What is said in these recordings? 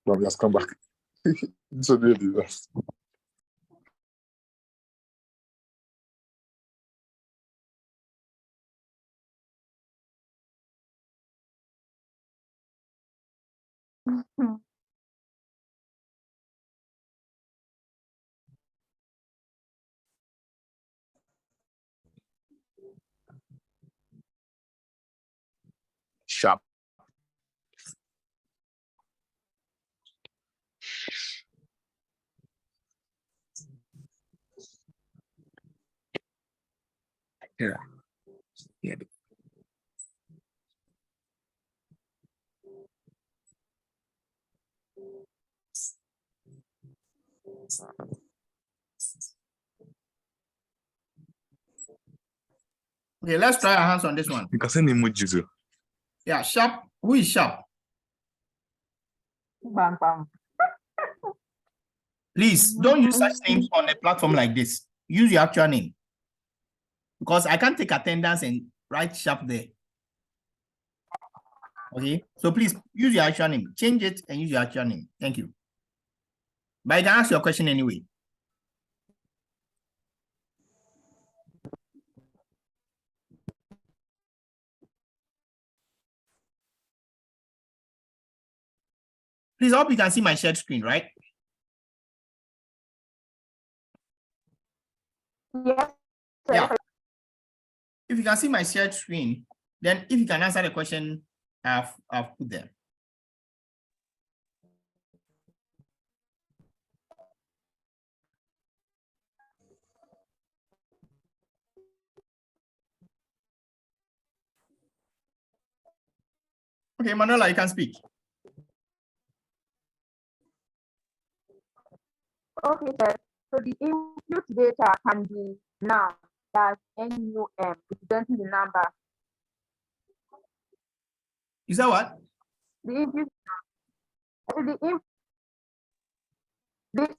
Mommy has come back. So they do that. Sharp. Here. Yeah. Okay, let's try our hands on this one. You can send emojis. Yeah, sharp. Who is sharp? Bam, bam. Please don't use such names on a platform like this. Use your actual name. Because I can't take attendance and write sharp there. Okay, so please use your actual name. Change it and use your actual name. Thank you. But I can ask your question anyway. Please, I hope you can see my shared screen, right? Yes. Yeah. If you can see my shared screen, then if you can answer the question I've put there. Okay, Manuela, you can speak. Okay, sir. So the input data can be noun, that's NUM, representing the number. Is that what? The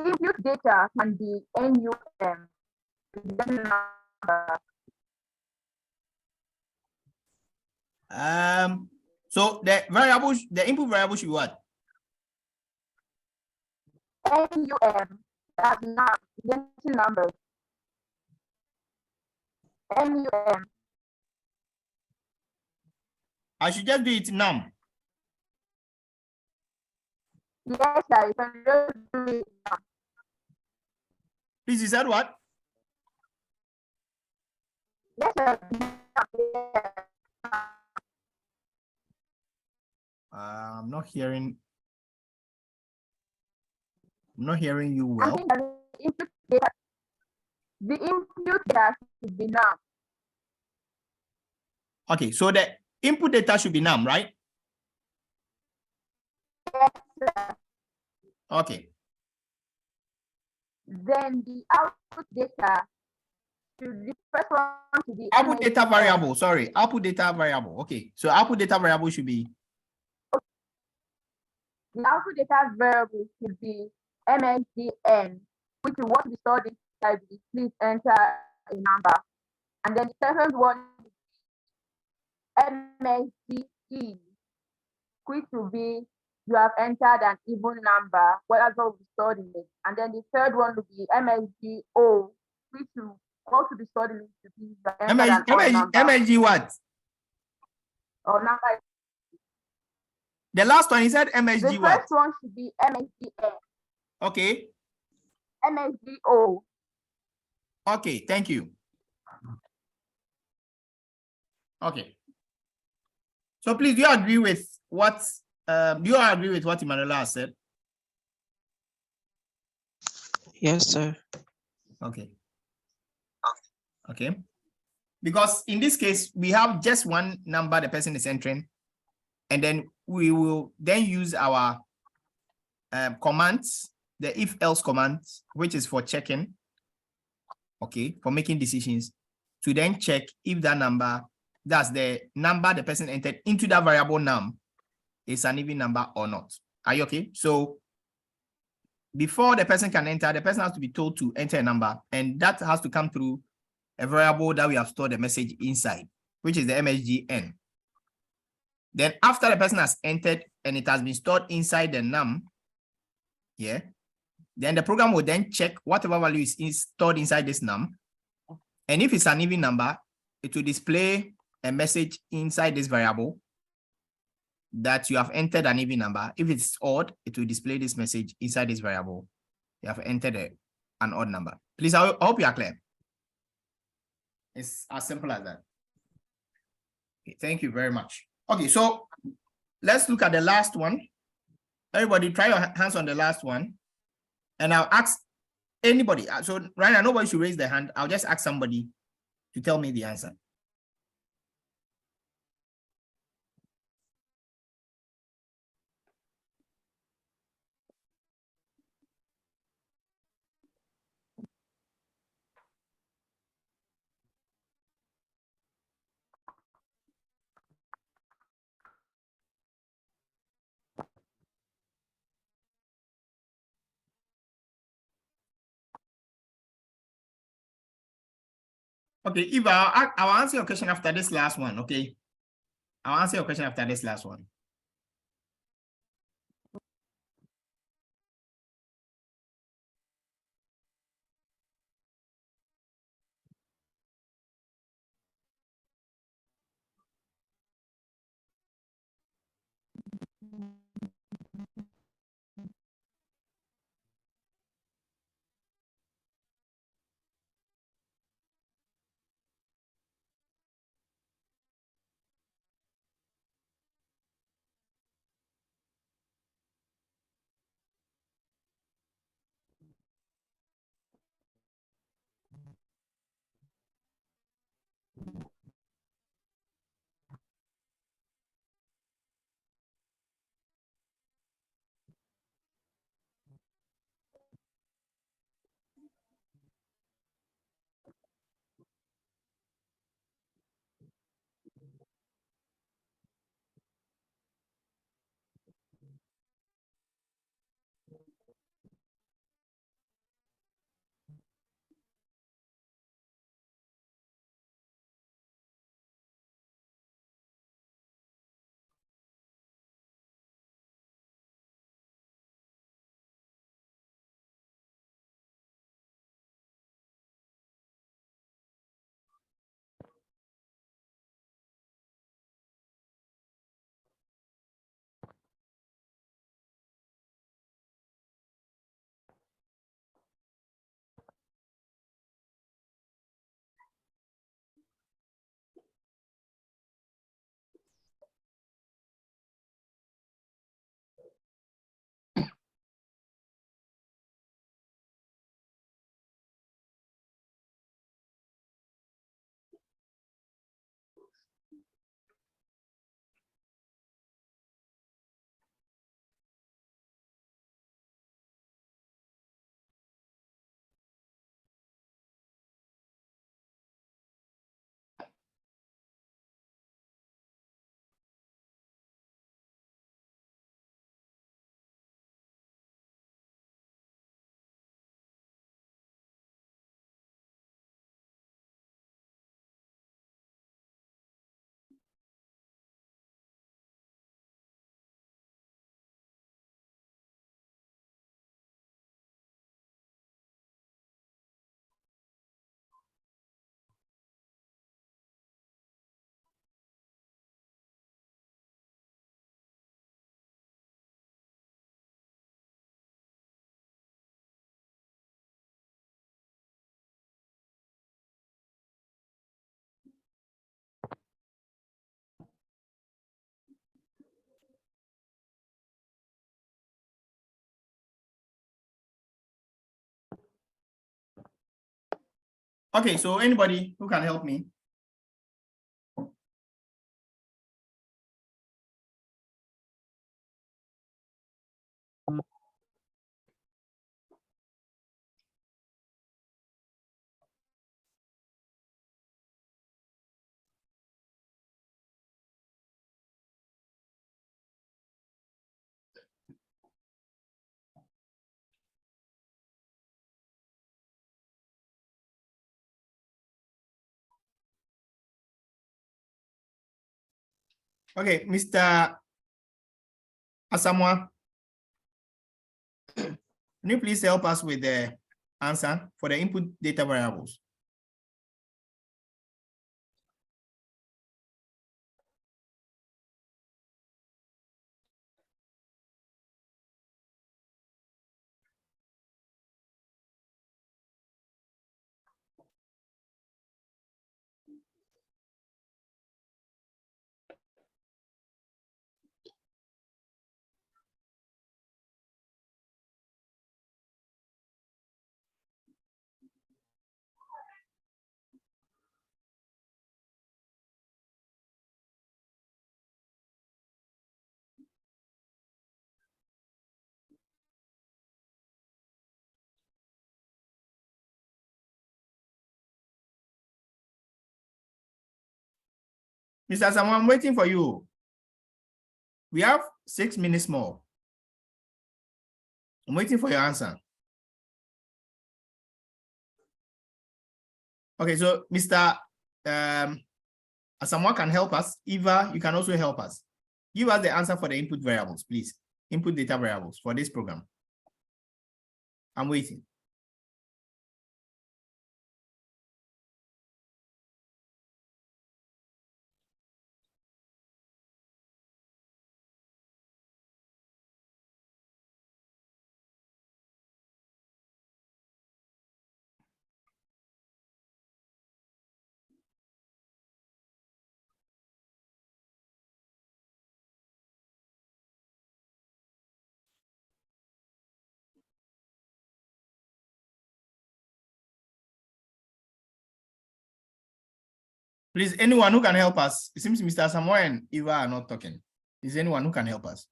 input data can be NUM, representing the number. So the variable, the input variable should be what? NUM, that's not representing numbers. NUM. I should just do it num. Yes, sir. You can just do it now. Please, you said what? Yes, sir. I'm not hearing. I'm not hearing you well. I think that the input data should be now. Okay, so the input data should be num, right? Yes, sir. Okay. Then the output data should the first one to be Output MSG. data variable. Sorry, output data variable. Okay, so output data variable should be. The output data variable should be MSGN, which is what we stored inside the please enter a number. And then the second one is MSGE, which will be you have entered an even number, whatever will be stored in it. And then the third one will be MSGO, which will also be stored in it to be you have entered an odd number. MSG what? Or number. The last one, he said The MSG what? first one should be MSGN. Okay. MSGO. Okay, thank you. Okay. So please, do you agree with what Emanuela has said? Yes, sir. Okay. Okay. Because in this case, we have just one number the person is entering, and then we will then use our commands, the if-else commands, which is for checking, okay, for making decisions, to then check if that number, that's the number the person entered into that variable num, is an even number or not. Are you okay? So before the person can enter, the person has to be told to enter a number, and that has to come through a variable that we have stored the message inside, which is the MSGN. Then after the person has entered and it has been stored inside the num, Yeah. Then the program will then check whatever value is stored inside this num. And if it's an even number, it will display a message inside this variable that you have entered an even number. If it's odd, it will display this message inside this variable. You have entered an odd number. Please, I hope you are clear. It's as simple as that. Okay, thank you very much. Okay, so let's look at the last one. Everybody, try your hands on the last one. And I'll ask anybody. So right now, nobody should raise their hand. I'll just ask somebody to tell me the answer. Okay, Eva, I'll answer your question after this last one, okay? I'll answer your question after this last one. Okay, so anybody who can help me? Okay, Mr. Asamoah. Can you please help us with the answer for the input data variables? Mr. Samuel, I'm waiting for you. We have 6 minutes more. I'm waiting for your answer. Okay, so Mr. Someone can help us. Eva, you can also help us. Give us the answer for the input variables, please. Input data variables for this program. I'm waiting. Please, anyone who can help us. It seems Mr. Samuel and Eva are not talking. Is anyone who can help us?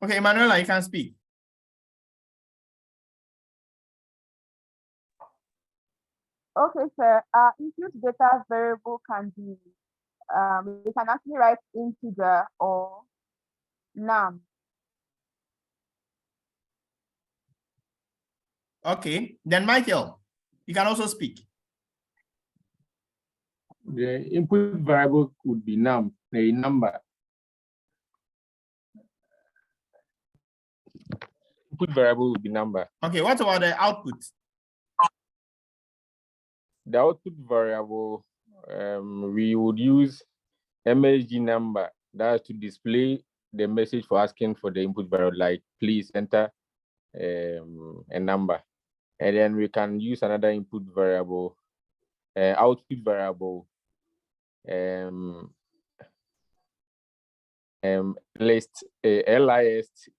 Okay, Emanuela, you can speak. Okay, sir. Input data variable can be, we can actually write integer or num. Okay, then Michael, you can also speak. The input variable could be num, a number. Input variable would be number. Okay, what about the output? The output variable, we would use MSG number that's to display the message for asking for the input variable, like please enter a number. And then we can use another input variable, output variable, list, LIST,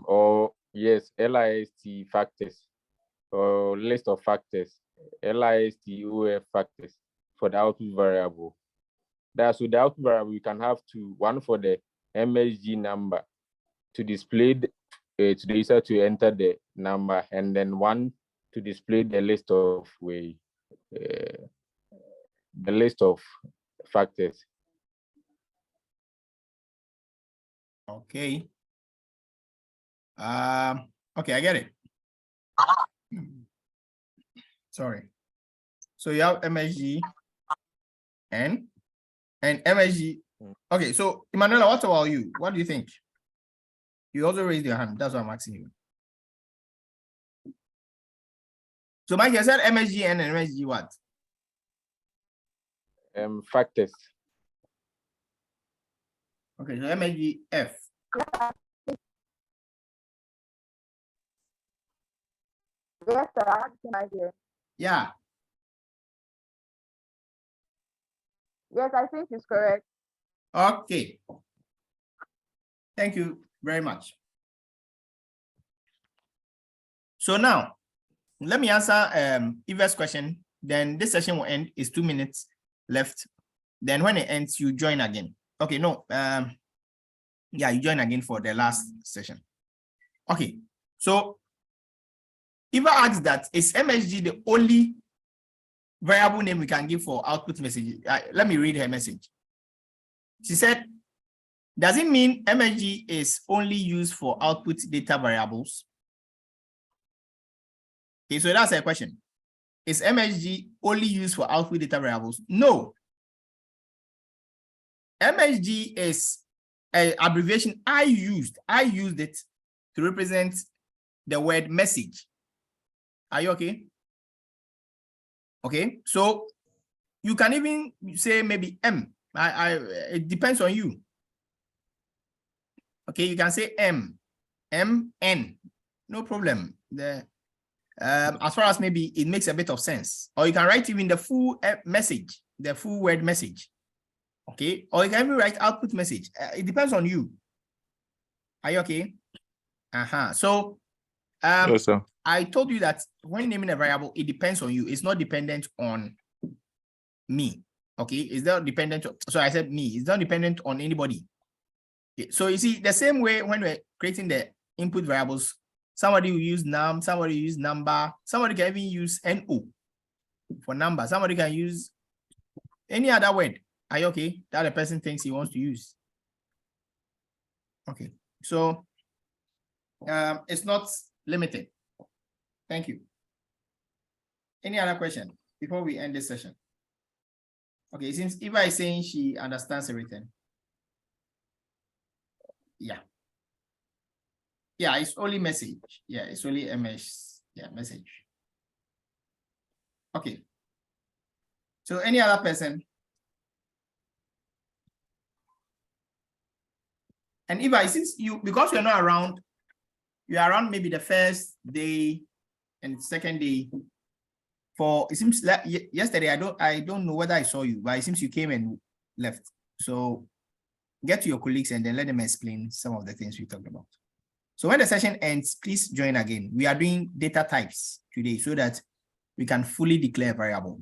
or yes, LIST factors, or list of factors, LISTOF factors for the output variable. That's with the output variable, we can have one for the MSG number to display to the user to enter the number, and then one to display the list of factors. Okay. Okay, I get it. Sorry. So you have MSG and MSG. Okay, so Emanuela, what about you? What do you think? You also raised your hand. That's what I'm asking you. So Mike, you said MSG and MSG what? Factors. Okay, so MSG F. Yes, sir. I have the same idea. Yeah. Yes, I think it's correct. Okay. Thank you very much. So now, let me answer Eva's question. Then this session will end. It's 2 minutes left. Then when it ends, you join again. Okay, no. Yeah, you join again for the last session. Okay, so Eva asks that, is MSG the only variable name we can give for output message? Let me read her message. She said, Does it mean MSG is only used for output data variables? Okay, so that's a question. Is MSG only used for output data variables? No. MSG is an abbreviation I used it to represent the word message. Are you okay? Okay, so you can even say maybe M. It depends on you. Okay, you can say M, N, no problem. As far as maybe it makes a bit of sense, or you can write even the full message, the full word message. Okay, or you can even write output message. It depends on you. Are you okay? So, Yes, sir. I told you that when naming a variable, it depends on you. It's not dependent on me. Okay, it's not dependent. So I said me. It's not dependent on anybody. Okay. So you see, the same way when we're creating the input variables, somebody will use num, somebody will use number, somebody can even use no for number. Somebody can use any other word. Are you okay? That the person thinks he wants to use. Okay, so it's not limited. Thank you. Any other question before we end this session? Okay, since Eva is saying she understands everything. Yeah. Yeah, it's only message. Yeah, it's only MS. Yeah, message. Okay. So any other person? And Eva, since you, because you're not around, you're around maybe the first day and second day. For it seems like yesterday, I don't know whether I saw you, but it seems you came and left. So get to your colleagues and then let them explain some of the things we talked about. So when the session ends, please join again. We are doing data types today so that we can fully declare a variable.